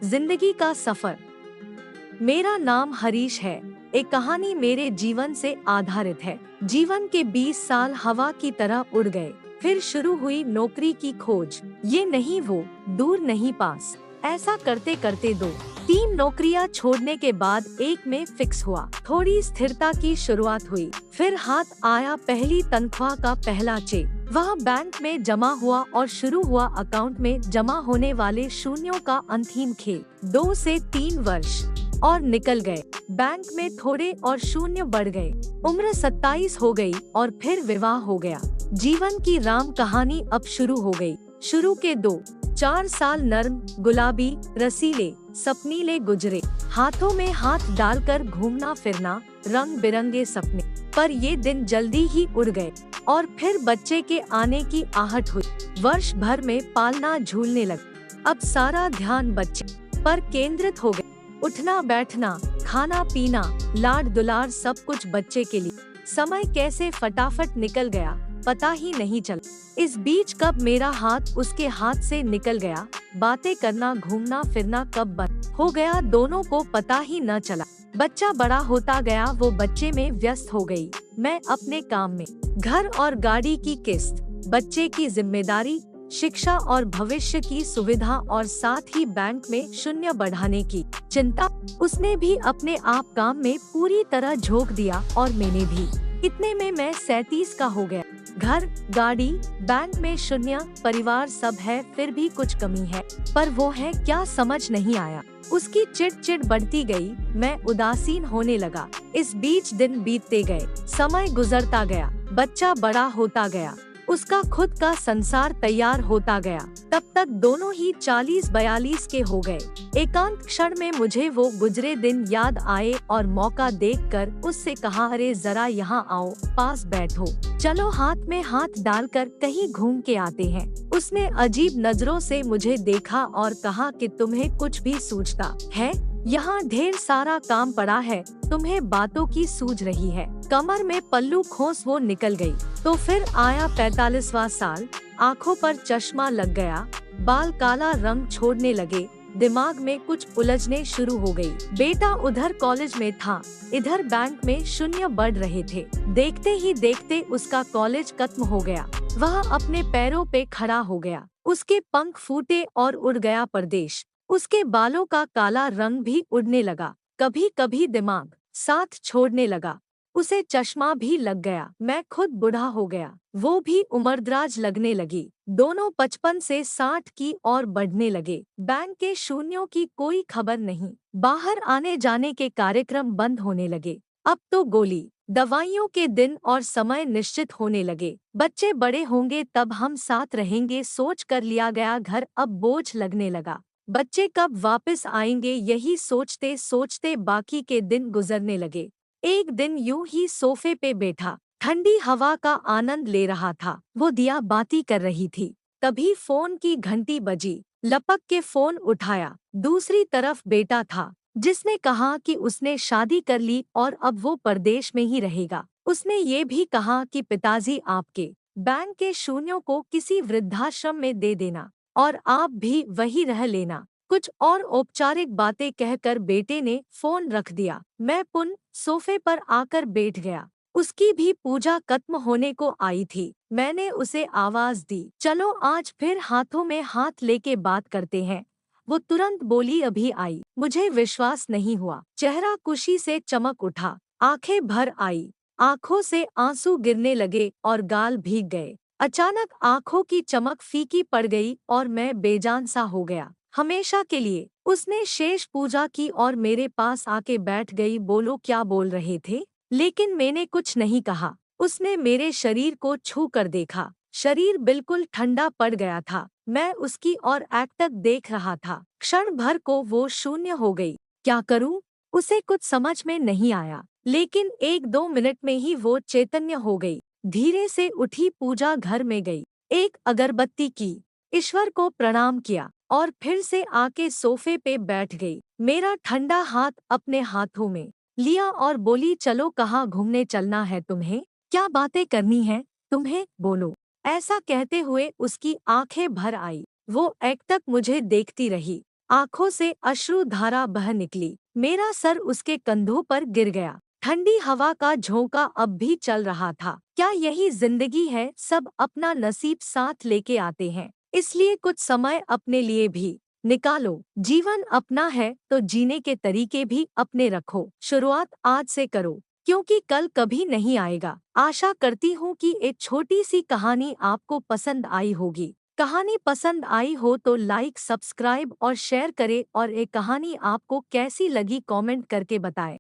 जिंदगी का सफर। मेरा नाम हरीश है। एक कहानी मेरे जीवन से आधारित है। जीवन के 20 साल हवा की तरह उड़ गए। फिर शुरू हुई नौकरी की खोज। ये नहीं वो, दूर नहीं पास। ऐसा करते करते 2-3 नौकरियां छोड़ने के बाद एक में फिक्स हुआ। थोड़ी स्थिरता की शुरुआत हुई। फिर हाथ आया पहली तनख्वाह का पहला चेक। वह बैंक में जमा हुआ और शुरू हुआ अकाउंट में जमा होने वाले शून्यों का अंतिम खेल। 2 से 3 वर्ष और निकल गए। बैंक में थोड़े और शून्य बढ़ गए। उम्र 27 हो गई और फिर विवाह हो गया। जीवन की राम कहानी अब शुरू हो गई। शुरू के 2-4 साल नर्म, गुलाबी, रसीले, सपनीले गुजरे। हाथों में हाथ डालकर घूमना फिरना, रंग बिरंगे सपने। पर ये दिन जल्दी ही उड़ गए और फिर बच्चे के आने की आहट हुई। वर्ष भर में पालना झूलने लगा। अब सारा ध्यान बच्चे पर केंद्रित हो गया। उठना बैठना, खाना पीना, लाड दुलार, सब कुछ बच्चे के लिए। समय कैसे फटाफट निकल गया पता ही नहीं चला। इस बीच कब मेरा हाथ उसके हाथ से निकल गया, बातें करना, घूमना फिरना कब बंद हो गया, दोनों को पता ही न चला। बच्चा बड़ा होता गया, वो बच्चे में व्यस्त हो गई। मैं अपने काम में, घर और गाड़ी की किस्त, बच्चे की जिम्मेदारी, शिक्षा और भविष्य की सुविधा और साथ ही बैंक में शून्य बढ़ाने की चिंता। उसने भी अपने आप काम में पूरी तरह झोंक दिया और मैंने भी। इतने में मैं 37 का हो गया। घर, गाड़ी, बैंक में शून्य, परिवार सब है, फिर भी कुछ कमी है। पर वो है क्या समझ नहीं आया। उसकी चिड़ बढ़ती गई। मैं उदासीन होने लगा। इस बीच दिन बीतते गए, समय गुजरता गया, बच्चा बड़ा होता गया, उसका खुद का संसार तैयार होता गया। तब तक दोनों ही 40-42 के हो गए। एकांत क्षण में मुझे वो गुजरे दिन याद आए और मौका देखकर उससे कहा, अरे जरा यहाँ आओ, पास बैठो, चलो हाथ में हाथ डालकर कहीं घूम के आते हैं। उसने अजीब नजरों से मुझे देखा और कहा कि तुम्हें कुछ भी सूझता है? यहाँ ढेर सारा काम पड़ा है, तुम्हें बातों की सूझ रही है। कमर में पल्लू खोस वो निकल गई। तो फिर आया 45वां साल। आँखों पर चश्मा लग गया, बाल काला रंग छोड़ने लगे, दिमाग में कुछ उलझने शुरू हो गई। बेटा उधर कॉलेज में था, इधर बैंक में शून्य बढ़ रहे थे। देखते ही देखते उसका कॉलेज खत्म हो गया। वह अपने पैरों पे खड़ा हो गया। उसके पंख फूटे और उड़ गया परदेश। उसके बालों का काला रंग भी उड़ने लगा। कभी कभी दिमाग साथ छोड़ने लगा। उसे चश्मा भी लग गया। मैं खुद बूढ़ा हो गया, वो भी उम्रदराज लगने लगी। दोनों 55 से 60 की ओर बढ़ने लगे। बैंक के शून्यों की कोई खबर नहीं। बाहर आने जाने के कार्यक्रम बंद होने लगे। अब तो गोली दवाइयों के दिन और समय निश्चित होने लगे। बच्चे बड़े होंगे तब हम साथ रहेंगे, सोच कर लिया गया घर अब बोझ लगने लगा। बच्चे कब वापस आएंगे, यही सोचते सोचते बाकी के दिन गुजरने लगे। एक दिन यूं ही सोफे पे बैठा, ठंडी हवा का आनंद ले रहा था। वो दिया बाती कर रही थी। तभी फोन की घंटी बजी। लपक के फोन उठाया। दूसरी तरफ बेटा था, जिसने कहा कि उसने शादी कर ली और अब वो परदेश में ही रहेगा। उसने ये भी कहा कि पिताजी आपके बैंक के शून्यों को किसी वृद्धाश्रम में दे देना और आप भी वही रह लेना। कुछ और औपचारिक बातें कहकर बेटे ने फोन रख दिया। मैं पुन सोफे पर आकर बैठ गया। उसकी भी पूजा खत्म होने को आई थी। मैंने उसे आवाज दी, चलो आज फिर हाथों में हाथ लेके बात करते हैं। वो तुरंत बोली, अभी आई। मुझे विश्वास नहीं हुआ। चेहरा खुशी से चमक उठा, आंखें भर आई, आंखों से आंसू गिरने लगे और गाल भीग गए। अचानक आंखों की चमक फीकी पड़ गई और मैं बेजान सा हो गया, हमेशा के लिए। उसने शेष पूजा की और मेरे पास आके बैठ गई। बोलो क्या बोल रहे थे? लेकिन मैंने कुछ नहीं कहा। उसने मेरे शरीर को छू कर देखा। शरीर बिल्कुल ठंडा पड़ गया था। मैं उसकी ओर एकटक देख रहा था। क्षण भर को वो शून्य हो गई। क्या करूं? उसे कुछ समझ में नहीं आया, लेकिन 1-2 मिनट में ही वो चैतन्य हो गई। धीरे से उठी, पूजा घर में गई, एक अगरबत्ती की, ईश्वर को प्रणाम किया और फिर से आके सोफे पे बैठ गई। मेरा ठंडा हाथ अपने हाथों में लिया और बोली, चलो कहाँ घूमने चलना है तुम्हें? क्या बातें करनी है तुम्हें? बोलो। ऐसा कहते हुए उसकी आंखें भर आई। वो एकटक मुझे देखती रही। आंखों से अश्रु धारा बह निकली। मेरा सर उसके कंधों पर गिर गया। ठंडी हवा का झोंका अब भी चल रहा था। क्या यही जिंदगी है? सब अपना नसीब साथ लेके आते हैं, इसलिए कुछ समय अपने लिए भी निकालो। जीवन अपना है तो जीने के तरीके भी अपने रखो। शुरुआत आज से करो, क्योंकि कल कभी नहीं आएगा। आशा करती हूँ कि एक छोटी सी कहानी आपको पसंद आई होगी। कहानी पसंद आई हो तो लाइक, सब्सक्राइब और शेयर करें, और एक कहानी आपको कैसी लगी कमेंट करके बताएं।